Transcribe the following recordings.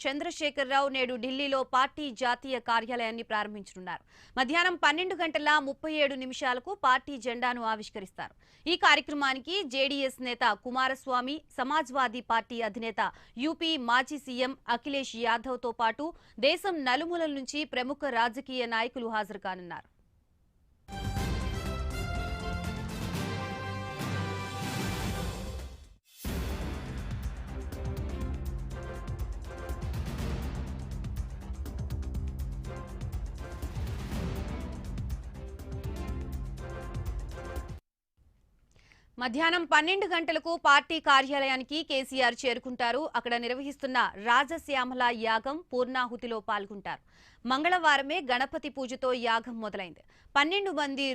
చంద్రశేఖరరావు నేడు ఢిల్లీలో పార్టీ జాతీయ కార్యాలయాన్ని ప్రారంభించనున్నారు. మధ్యాహ్నం 12:37 పార్టీ జెండాను ఆవిష్కరిస్తారు. ఈ కార్యక్రమానికి జేడీఎస్ నేత కుమారస్వామి, సమాజ్వాదీ పార్టీ అధినేత యూపీ మాజీ సీఎం అఖిలేష్ యాదవ్తో పాటు దేశం నలుమూలల నుంచి ప్రముఖ రాజకీయ నాయకులు హాజరు కానున్నారు. మధ్యాహ్నం 12 గంటలకు పార్టీ కార్యాలయానికి కేసీఆర్ చేరుకుంటారు. అక్కడ నిర్వహిస్తున్న రాజశ్యామల యాగం పూర్ణాహుతిలో పాల్గొంటారు. మంగళవారమే గణపతి పూజతో యాగం మొదలైంది. 12 మంది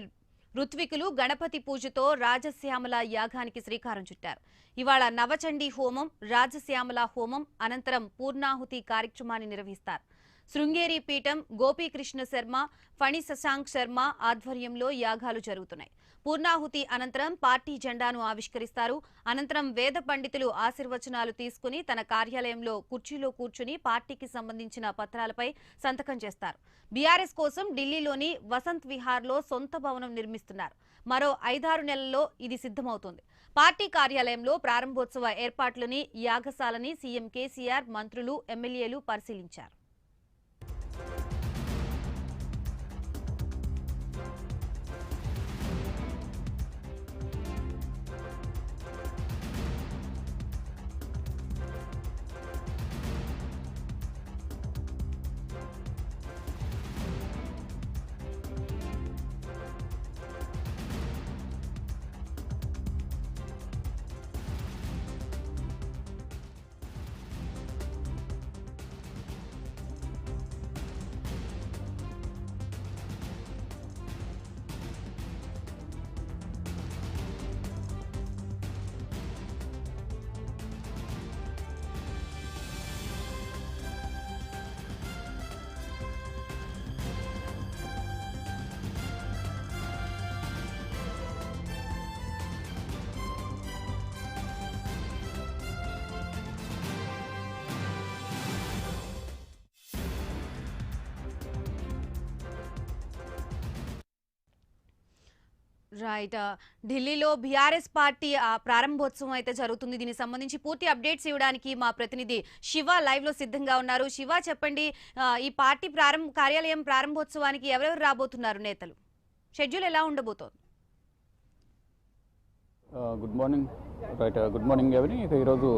ఋత్వికులు గణపతి పూజతో రాజశ్యామల యాగానికి శ్రీకారం చుట్టారు. ఇవాళ నవచండీ హోమం, రాజశ్యామల హోమం అనంతరం పూర్ణాహుతి కార్యక్రమాన్ని నిర్వహిస్తారు. శృంగేరి పీఠం, గోపీకృష్ణ శర్మ, ఫణి శశాంక్ శర్మ ఆధ్వర్యంలో యాగాలు జరుగుతున్నాయి. పూర్ణాహుతి అనంతరం పార్టీ జెండాను ఆవిష్కరిస్తారు. అనంతరం వేద పండితులు ఆశీర్వచనాలు తీసుకుని తన కార్యాలయంలో కుర్చీలో కూర్చుని పార్టీకి సంబంధించిన పత్రాలపై సంతకం చేస్తారు. బీఆర్ఎస్ కోసం ఢిల్లీలోని వసంత్ విహార్లో సొంత భవనం నిర్మిస్తున్నారు. మరో 5-6 నెలల్లో ఇది సిద్ధమవుతుంది. పార్టీ కార్యాలయంలో ప్రారంభోత్సవ ఏర్పాట్లని, యాగశాలని సీఎం కేసీఆర్, మంత్రులు, ఎమ్మెల్యేలు పరిశీలించారు. రైట్, ఢిల్లీలో బీఆర్ఎస్ పార్టీ ప్రారంభోత్సవం అయితే జరుగుతుంది. దీనికి సంబంధించి పూర్తి అప్డేట్స్ ఇవ్వడానికి మా ప్రతినిధి శివ లైవ్ లో సిద్ధంగా ఉన్నారు. శివ, చెప్పండి, ఈ పార్టీ కార్యాలయం ప్రారంభోత్సవానికి ఎవరెవరు రాబోతున్నారు నేతలు? షెడ్యూల్ ఎలా ఉండబోతోంది? Good morning. Right, good morning ఎవరి. ఈరోజు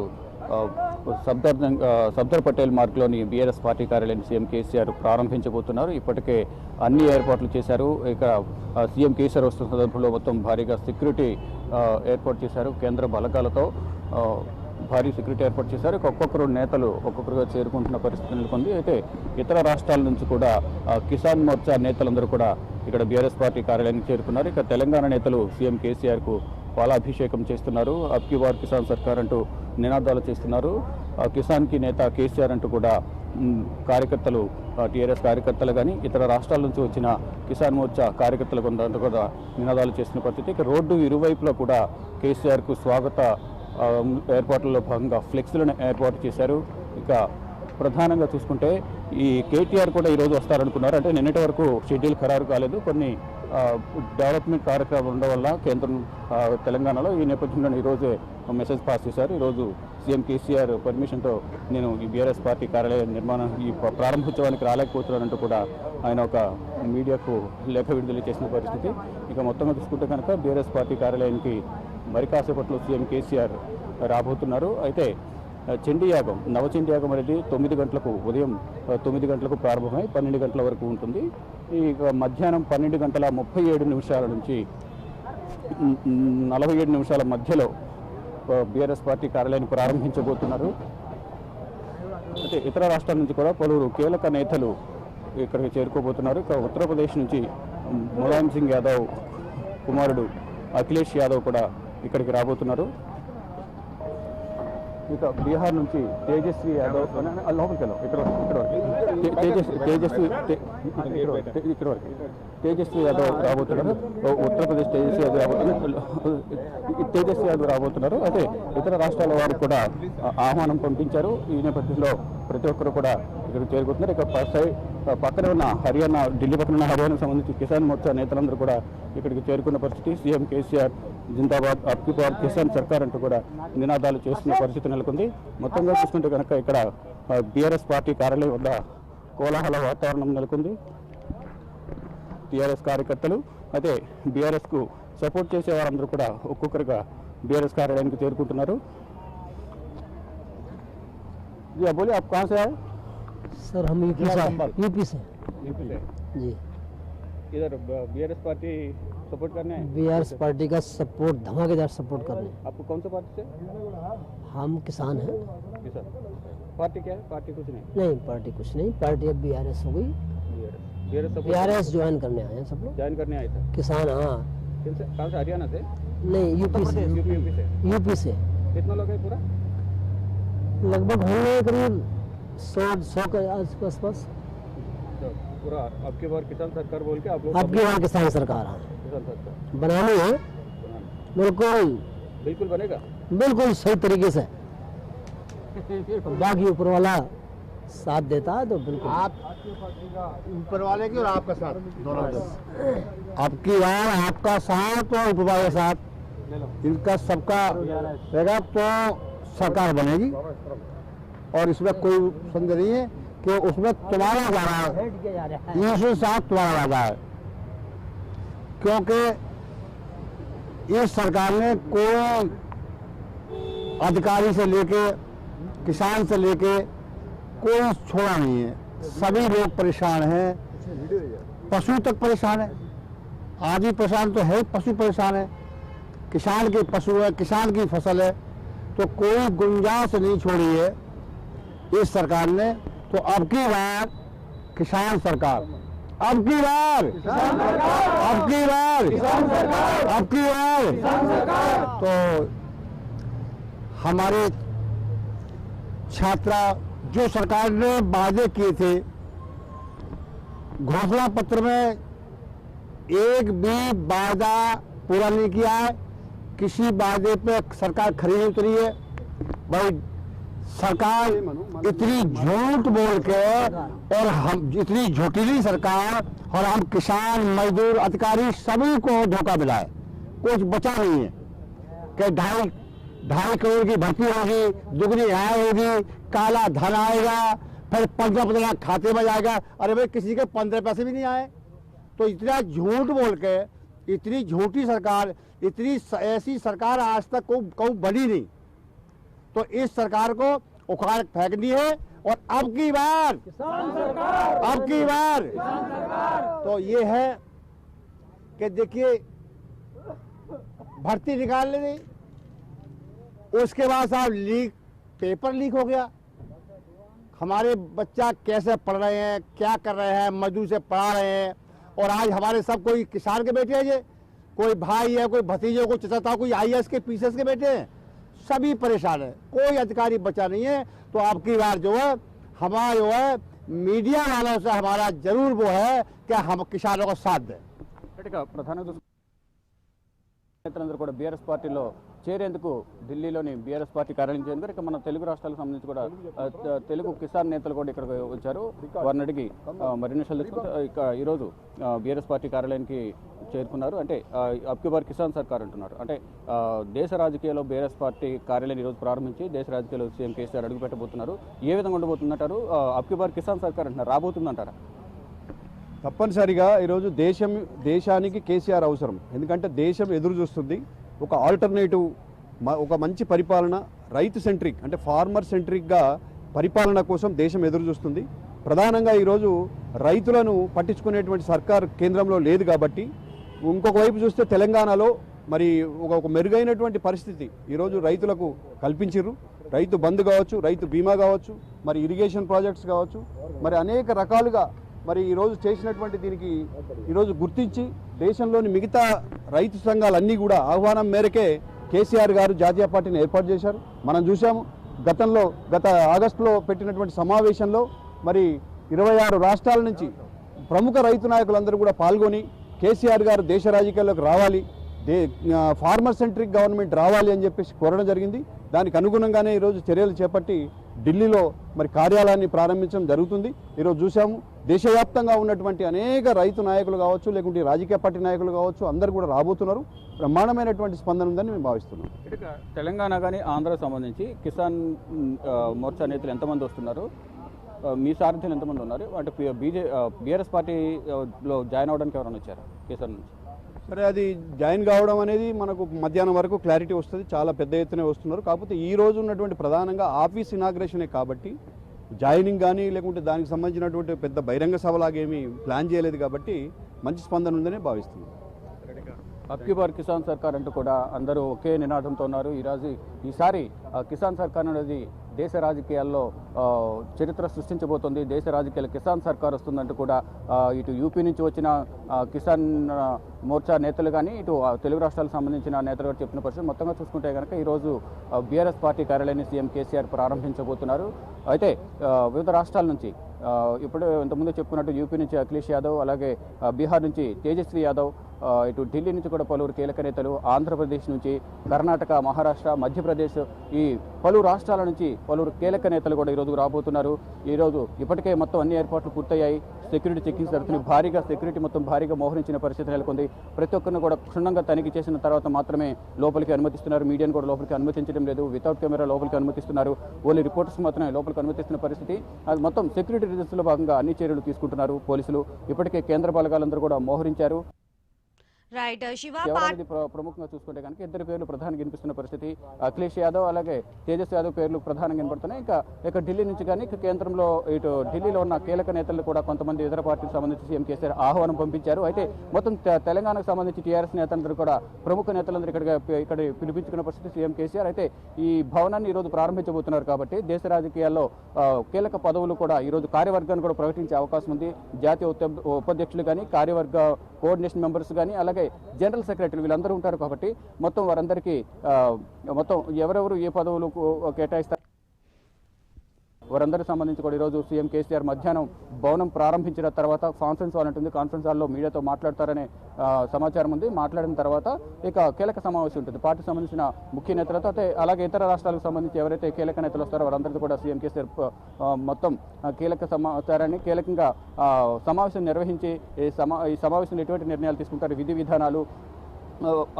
సఫ్దర్ పటేల్ మార్గ్లోని బీఆర్ఎస్ పార్టీ కార్యాలయం సీఎం కేసీఆర్ ప్రారంభించబోతున్నారు. ఇప్పటికే అన్ని ఏర్పాట్లు చేశారు. ఇక సీఎం కేసీఆర్ వస్తున్న సందర్భంలో మొత్తం భారీగా సెక్యూరిటీ ఏర్పాటు చేశారు. కేంద్ర బలగాలతో భారీ సెక్యూరిటీ ఏర్పాటు చేశారు. ఒక్కొక్కరు నేతలు ఒక్కొక్కరుగా చేరుకుంటున్న పరిస్థితి నెలకొంది. అయితే ఇతర రాష్ట్రాల నుంచి కూడా కిసాన్ మోర్చా నేతలందరూ కూడా ఇక్కడ బీఆర్ఎస్ పార్టీ కార్యాలయానికి చేరుకున్నారు. ఇక తెలంగాణ నేతలు సీఎం కేసీఆర్కు పాలాభిషేకం చేస్తున్నారు. అబ్ కీ బార్ కిసాన్ సర్కార్ అంటూ నినాదాలు చేస్తున్నారు. కిసాన్కి నేత కేసీఆర్ అంటూ కూడా కార్యకర్తలు, టీఆర్ఎస్ కార్యకర్తలు కానీ ఇతర రాష్ట్రాల నుంచి వచ్చిన కిసాన్ మోర్చా కార్యకర్తలు కొంత కూడా నినాదాలు చేస్తున్న పరిస్థితి. ఇక రోడ్డు ఇరువైపులా కూడా కేసీఆర్కు స్వాగత ఏర్పాట్లలో భాగంగా ఫ్లెక్స్లను ఏర్పాటు చేశారు. ఇక ప్రధానంగా చూసుకుంటే ఈ కేటీఆర్ కూడా ఈరోజు వస్తారనుకున్నారు. అంటే నిన్నటి వరకు షెడ్యూల్ ఖరారు కాలేదు. కొన్ని డెవలప్మెంట్ కార్యక్రమాలు ఉండడం వల్ల కేంద్రం తెలంగాణలో ఈ నేపథ్యంలో ఈరోజే మెసేజ్ పాస్ చేశారు. ఈరోజు సీఎం కేసీఆర్ పర్మిషన్తో నేను ఈ బీఆర్ఎస్ పార్టీ కార్యాలయ నిర్మాణం ఈ ప్రారంభోత్సవానికి రాలేకపోతున్నానంటూ కూడా ఆయన ఒక మీడియాకు లేఖ విడుదల చేసిన పరిస్థితి. ఇక మొత్తంగా చూసుకుంటే కనుక బీఆర్ఎస్ పార్టీ కార్యాలయానికి మరి కాసేపట్లో సీఎం కేసీఆర్ రాబోతున్నారు. అయితే చండీ యాగం, నవచండీ యాగం అనేది 9 గంటలకు, ఉదయం 9 గంటలకు ప్రారంభమై 12 గంటల వరకు ఉంటుంది. ఇక మధ్యాహ్నం 12:37 నుంచి 47 నిమిషాల మధ్యలో బీఆర్ఎస్ పార్టీ కార్యాలయాన్ని ప్రారంభించబోతున్నారు. అయితే ఇతర రాష్ట్రాల నుంచి కూడా పలువురు కీలక నేతలు ఇక్కడికి చేరుకోబోతున్నారు. ఇక ఉత్తరప్రదేశ్ నుంచి ములాయం సింగ్ యాదవ్ కుమారుడు అఖిలేష్ యాదవ్ కూడా ఇక్కడికి రాబోతున్నారు. ఇక బీహార్ నుంచి తేజస్వి యాదవ్ లోపలికి వెళ్ళాం ఇక్కడ వరకు తేజస్వి యాదవ్ రాబోతున్నారు. ఉత్తరప్రదేశ్ తేజస్వి యాదవ్ రాబోతున్నారు. అయితే ఇతర రాష్ట్రాల వారికి కూడా ఆహ్వానం పంపించారు. ఈ నేపథ్యంలో ప్రతి ఒక్కరు కూడా ఇక్కడికి చేరుకుంటున్నారు. ఇక పక్కన ఉన్న హర్యానా, ఢిల్లీ పక్కన ఉన్న హర్యానాకు సంబంధించి కిసాన్ మోర్చా నేతలందరూ కూడా ఇక్కడికి చేరుకున్న పరిస్థితి. సీఎం కేసీఆర్ జిందాబాద్, అబ్కి బార్ కిసాన్ సర్కార్ అంటూ కూడా నినాదాలు చేస్తున్న పరిస్థితి నెలకొంది. మొత్తంగా చూసుకుంటే కనుక ఇక్కడ బీఆర్ఎస్ పార్టీ కార్యాలయం వద్ద కోలాహల వాతావరణం నెలకొంది. టీఆర్ఎస్ కార్యకర్తలు అయితే బీఆర్ఎస్కు సపోర్ట్ చేసే వారందరూ కూడా ఒక్కొక్కరుగా బీఆర్ఎస్ కార్యాలయానికి చేరుకుంటున్నారు. बोलिए आप कहाँ से आए? सर हम यूपी से जी। इधर बीआरएस पार्टी सपोर्ट करने आए? बीआरएस पार्टी का सपोर्ट, धमाकेदार सपोर्ट करने। आपको कौन सा पार्टी से? हम किसान हैं। किसान पार्टी क्या है? पार्टी कुछ नहीं। नहीं पार्टी कुछ नहीं, पार्टी अब बीआरएस हो गई। बीआरएस ज्वाइन करने आए हैं सब लोग। ज्वाइन करने आए थे किसान, हाँ। कहाँ से? हरियाणा से? नहीं यूपी से। यूपी से कितना लोग है पूरा? लगभग होंगे करीब 100 के आसपास। तो पूरा आपके बार किसान सरकार बोल के आप लोग आपकी वहाँ किसान सरकार है, किसान सरकार बनानी है। बिल्कुल बनेगा, बिल्कुल सही तरीके से। बाकी ऊपर वाला साथ देता है तो बिल्कुल। आप ऊपर वाले की और आपका साथ दोनों? आपकी बार आपका साथ और ऊपर वाले का साथ, इनका सबका रहेगा तो सरकार बनेगी। और इसमें कोई संदेह नहीं है कि उसमें तुम्हारा जा रहा है, इसमें साथ तुम्हारा लगा है। क्योंकि इस सरकार ने कोई अधिकारी से लेके किसान से लेके कोई छोड़ा नहीं है। सभी लोग परेशान हैं, पशु तक परेशान है। आदमी परेशान तो है, पशु परेशान है। किसान के पशु है, किसान की फसल है, तो कोई गुंजाइश नहीं छोड़ी है इस सरकार ने। तो अब की बार किसान सरकार, अब की बार, अब की बार, अब की बार। तो हमारे छात्रा जो सरकार ने वादे किए थे, घोषणा पत्र में एक भी वादा पूरा नहीं किया है। किसी वादे पे सरकार खरी नहीं उतरी है। भाई सरकार इतनी झूठ बोल के, और हम इतनी झूठीली सरकार, और हम किसान, मजदूर, अधिकारी सभी को धोखा मिला है। कुछ बचा नहीं है कि 2.5 करोड़ की भर्ती होगी, दुगनी आय होगी, काला धन आएगा, फिर 15 लाख खाते में जाएगा। अरे भाई किसी के 15 पैसे भी नहीं आए। तो इतना झूठ बोल के, इतनी झूठी सरकार, इतनी ऐसी सरकार आज तक कोई बनी नहीं। तो इस सरकार को उखाड़ फेंकनी है। और अब की बार, अब की बार तो ये है कि देखिए भर्ती निकाल ली, उसके बाद साहब पेपर लीक हो गया। हमारे बच्चा कैसे पढ़ रहे हैं, क्या कर रहे हैं, मजदूर से पढ़ा रहे हैं। और आज हमारे सब कोई किसान के बेटे हैं, ये कोई भाई है, कोई भतीजे, कोई चचा, कोई IAS के PCS के बेटे हैं, सभी परेशान है। कोई अधिकारी बचा नहीं है। तो आपकी बार जो है हमारा जो है मीडिया वालों से हमारा जरूर वो है कि हम किसानों को साथ दें। ప్రధాన నేతలందరూ కూడా బీఆర్ఎస్ పార్టీలో చేరేందుకు ఢిల్లీలోని బీఆర్ఎస్ పార్టీ కార్యాలయం చేరేందుకు ఇక మన తెలుగు రాష్ట్రాలకు సంబంధించి కూడా తెలుగు కిసాన్ నేతలు కూడా ఇక్కడికి వచ్చారు. వారిని అడిగి మరిన్ని విషయాలు తెలుసుకుంటే ఇక ఈరోజు బీఆర్ఎస్ పార్టీ కార్యాలయానికి చేరుకున్నారు. అంటే అబ్కి బార్ కిసాన్ సర్కార్ అంటున్నారు. అంటే దేశ రాజకీయాల్లో బీఆర్ఎస్ పార్టీ కార్యాలయం ఈరోజు ప్రారంభించి దేశ రాజకీయాల్లో సీఎం కేసీఆర్ అడుగు పెట్టబోతున్నారు. ఏ విధంగా ఉండబోతుందంటారు? అబ్కి బార్ కిసాన్ సర్కార్ అంటున్నారు, రాబోతుందంటారా? తప్పనిసరిగా ఈరోజు దేశానికి కేసీఆర్ అవసరం. ఎందుకంటే దేశం ఎదురు చూస్తుంది ఒక ఆల్టర్నేటివ్, ఒక మంచి పరిపాలన, రైతు సెంట్రిక్ అంటే ఫార్మర్ సెంట్రిక్గా పరిపాలన కోసం దేశం ఎదురు చూస్తుంది. ప్రధానంగా ఈరోజు రైతులను పట్టించుకునేటువంటి సర్కార్ కేంద్రంలో లేదు కాబట్టి, ఇంకొక వైపు చూస్తే తెలంగాణలో మరి ఒక మెరుగైనటువంటి పరిస్థితి ఈరోజు రైతులకు కల్పించారు. రైతు బంధు కావచ్చు, రైతు బీమా కావచ్చు, మరి ఇరిగేషన్ ప్రాజెక్ట్స్ కావచ్చు, మరి అనేక రకాలుగా మరి ఈరోజు చేసినటువంటి దీనికి ఈరోజు గుర్తించి దేశంలోని మిగతా రైతు సంఘాలన్నీ కూడా ఆహ్వానం మేరకే కేసీఆర్ గారు జాతీయ పార్టీని ఏర్పాటు చేశారు. మనం చూసాము గత ఆగస్టులో పెట్టినటువంటి సమావేశంలో మరి 26 రాష్ట్రాల నుంచి ప్రముఖ రైతు నాయకులందరూ కూడా పాల్గొని కేసీఆర్ గారు దేశ రాజకీయాల్లోకి రావాలి, ఫార్మర్ సెంట్రిక్ గవర్నమెంట్ రావాలి అని చెప్పేసి కోరడం జరిగింది. దానికి అనుగుణంగానే ఈరోజు చర్యలు చేపట్టి ఢిల్లీలో మరి కార్యాలయాన్ని ప్రారంభించడం జరుగుతుంది. ఈరోజు చూసాము దేశవ్యాప్తంగా ఉన్నటువంటి అనేక రైతు నాయకులు కావచ్చు, లేకుంటే రాజకీయ పార్టీ నాయకులు కావచ్చు, అందరూ కూడా రాబోతున్నారు. బ్రహ్మాండమైనటువంటి స్పందన ఉందని మేము భావిస్తున్నాం. తెలంగాణ కానీ ఆంధ్రకు సంబంధించి కిసాన్ మోర్చా నేతలు ఎంతమంది వస్తున్నారు, మీ సారథ్యం ఎంతమంది ఉన్నారు, అంటే బీఆర్ఎస్ పార్టీలో జాయిన్ అవ్వడానికి ఎవరైనా వచ్చారు కిసాన్ నుంచి? సరే, అది జాయిన్ కావడం అనేది మనకు మధ్యాహ్నం వరకు క్లారిటీ వస్తుంది. చాలా పెద్ద ఎత్తునే వస్తున్నారు. కాకపోతే ఈ రోజు ఉన్నటువంటి ప్రధానంగా ఆఫీస్ ఇనాగ్రేషనే కాబట్టి జాయినింగ్ కానీ లేకుంటే దానికి సంబంధించినటువంటి పెద్ద బహిరంగ సభలాగేమీ ప్లాన్ చేయలేదు కాబట్టి మంచి స్పందన ఉందని భావిస్తున్నాం. అబ్కి బార్ కిసాన్ సర్కార్ అంటూ కూడా అందరూ ఒకే నినాదంతో ఉన్నారు. ఈసారి కిసాన్ సర్కార్ అనేది దేశ రాజకీయాల్లో చరిత్ర సృష్టించబోతోంది. దేశ రాజకీయాల్లో కిసాన్ సర్కార్ వస్తుందంటూ కూడా ఇటు యూపీ నుంచి వచ్చిన కిసాన్ మోర్చా నేతలు కానీ ఇటు తెలుగు రాష్ట్రాలకు సంబంధించిన నేతలు కూడా చెప్పిన పరిస్థితి. మొత్తంగా చూసుకుంటే కనుక ఈరోజు బీఆర్ఎస్ పార్టీ కార్యాలయాన్ని సీఎం కేసీఆర్ ప్రారంభించబోతున్నారు. అయితే వివిధ రాష్ట్రాల నుంచి ఇప్పుడు ఇంతకుముందు చెప్పుకున్నట్టు యూపీ నుంచి అఖిలేష్ యాదవ్, అలాగే బీహార్ నుంచి తేజస్వి యాదవ్, ఇటు ఢిల్లీ నుంచి కూడా పలువురు కీలక నేతలు, ఆంధ్రప్రదేశ్ నుంచి, కర్ణాటక, మహారాష్ట్ర, మధ్యప్రదేశ్, ఈ పలు రాష్ట్రాల నుంచి పలువురు కీలక నేతలు కూడా ఈరోజు రాబోతున్నారు. ఈరోజు ఇప్పటికే మొత్తం అన్ని ఏర్పాట్లు పూర్తయ్యాయి. సెక్యూరిటీ చెకింగ్ జరుగుతుంది. సెక్యూరిటీ మొత్తం భారీగా మోహరించిన పరిస్థితి నెలకొంది. ప్రతి ఒక్కరిని కూడా క్షుణ్ణంగా తనిఖీ చేసిన తర్వాత మాత్రమే లోపలికి అనుమతిస్తున్నారు. మీడియాను కూడా లోపలికి అనుమతించడం లేదు. వితౌట్ కెమెరా లోపలికి అనుమతిస్తున్నారు. ఓన్లీ రిపోర్టర్స్ మాత్రమే లోపలికి అనుమతిస్తున్న పరిస్థితి. అది మొత్తం సెక్యూరిటీ రిజర్వ్స్లో భాగంగా అన్ని చర్యలు తీసుకుంటున్నారు పోలీసులు. ఇప్పటికే కేంద్ర బలగాలందరూ కూడా మోహరించారు. రైట్ శివ, ప్రముఖంగా చూసుకుంటే కనుక ఇద్దరు పేర్లు ప్రధానంగా వినిపిస్తున్న పరిస్థితి. అఖిలేష్ యాదవ్ అలాగే తేజస్ యాదవ్ పేర్లు ప్రధానంగా వినపడుతున్నాయి. ఇంకా ఢిల్లీ నుంచి కానీ కేంద్రంలో ఇటు ఢిల్లీలో ఉన్న కీలక నేతలు కూడా కొంతమంది ఇతర పార్టీలకు సంబంధించి సీఎం కేసీఆర్ ఆహ్వానం పంపించారు. అయితే మొత్తం తెలంగాణకు సంబంధించి టీఆర్ఎస్ నేతలందరూ కూడా ప్రముఖ నేతలందరూ ఇక్కడ పిలిపించుకున్న పరిస్థితి సీఎం కేసీఆర్. అయితే ఈ భవనాన్ని ఈరోజు ప్రారంభించబోతున్నారు కాబట్టి దేశ రాజకీయాల్లో కీలక పదవులు కూడా ఈరోజు కార్యవర్గాన్ని కూడా ప్రకటించే అవకాశం ఉంది. జాతీయ ఉపాధ్యక్షులు కానీ, కార్యవర్గ కోఆర్డినేషన్ మెంబర్స్ కానీ, అలాగే జనరల్ సెక్రటరీ వీళ్ళందరూ ఉంటారు కాబట్టి మొత్తం వారందరికీ మొత్తం ఎవరెవరు ఏ పదవులు కేటాయిస్తారు వారందరికి సంబంధించి కూడా ఈరోజు సీఎం కేసీఆర్ మధ్యాహ్నం భవనం ప్రారంభించిన తర్వాత కాన్ఫరెన్స్ హాల్ ఉంటుంది. కాన్ఫరెన్స్ హాల్లో మీడియాతో మాట్లాడతారనే సమాచారం ఉంది. మాట్లాడిన తర్వాత ఇక కీలక సమావేశం ఉంటుంది పార్టీకి సంబంధించిన ముఖ్య నేతలతో. అలాగే ఇతర రాష్ట్రాలకు సంబంధించి ఎవరైతే కీలక నేతలు వస్తారో వారందరితో కూడా సీఎం కేసీఆర్ మొత్తం కీలక సమాచారాన్ని కీలకంగా సమావేశం నిర్వహించి ఈ సమావేశంలో ఎటువంటి నిర్ణయాలు తీసుకుంటారు, విధి విధానాలు,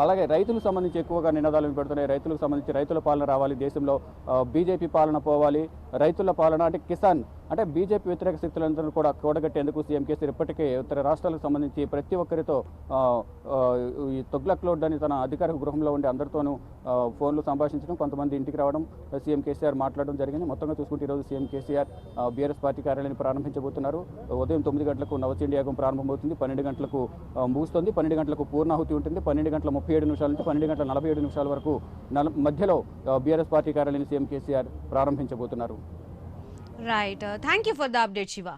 అలాగే రైతులకు సంబంధించి ఎక్కువగా నినాదాలు పెడుతున్నాయి. రైతులకు సంబంధించి రైతుల పాలన రావాలి దేశంలో, బీజేపీ పాలన పోవాలి, రైతుల పాలన అంటే కిసాన్ అంటే బీజేపీ వ్యతిరేక శక్తులందరూ కూడా కూడగట్టేందుకు సీఎం కేసీఆర్ ఇప్పటికే ఇతర రాష్ట్రాలకు సంబంధించి ప్రతి ఒక్కరితో ఈ తొగ్లక్ లోడ్ అని తన అధికారిక గృహంలో ఉండి అందరితోనూ ఫోన్లు సంభాషించడం, కొంతమంది ఇంటికి రావడం, సీఎం కేసీఆర్ మాట్లాడడం జరిగింది. మొత్తంగా చూసుకుంటే ఈరోజు సీఎం కేసీఆర్ బీఆర్ఎస్ పార్టీ కార్యాలయాన్ని ప్రారంభించబోతున్నారు. ఉదయం 9 గంటలకు నవచండీ యాగం ప్రారంభమవుతుంది. 12 గంటలకు ముగుస్తుంది. 12 గంటలకు పూర్ణాహుతి ఉంటుంది. 12 గంటల 37 నిమిషాల నుంచి 12 గంటల 47 నిమిషాల వరకు మధ్యలో బీఆర్ఎస్ పార్టీ కార్యాలయాన్ని సీఎం కేసీఆర్ ప్రారంభించబోతున్నారు. Right, thank you for the update Shiva.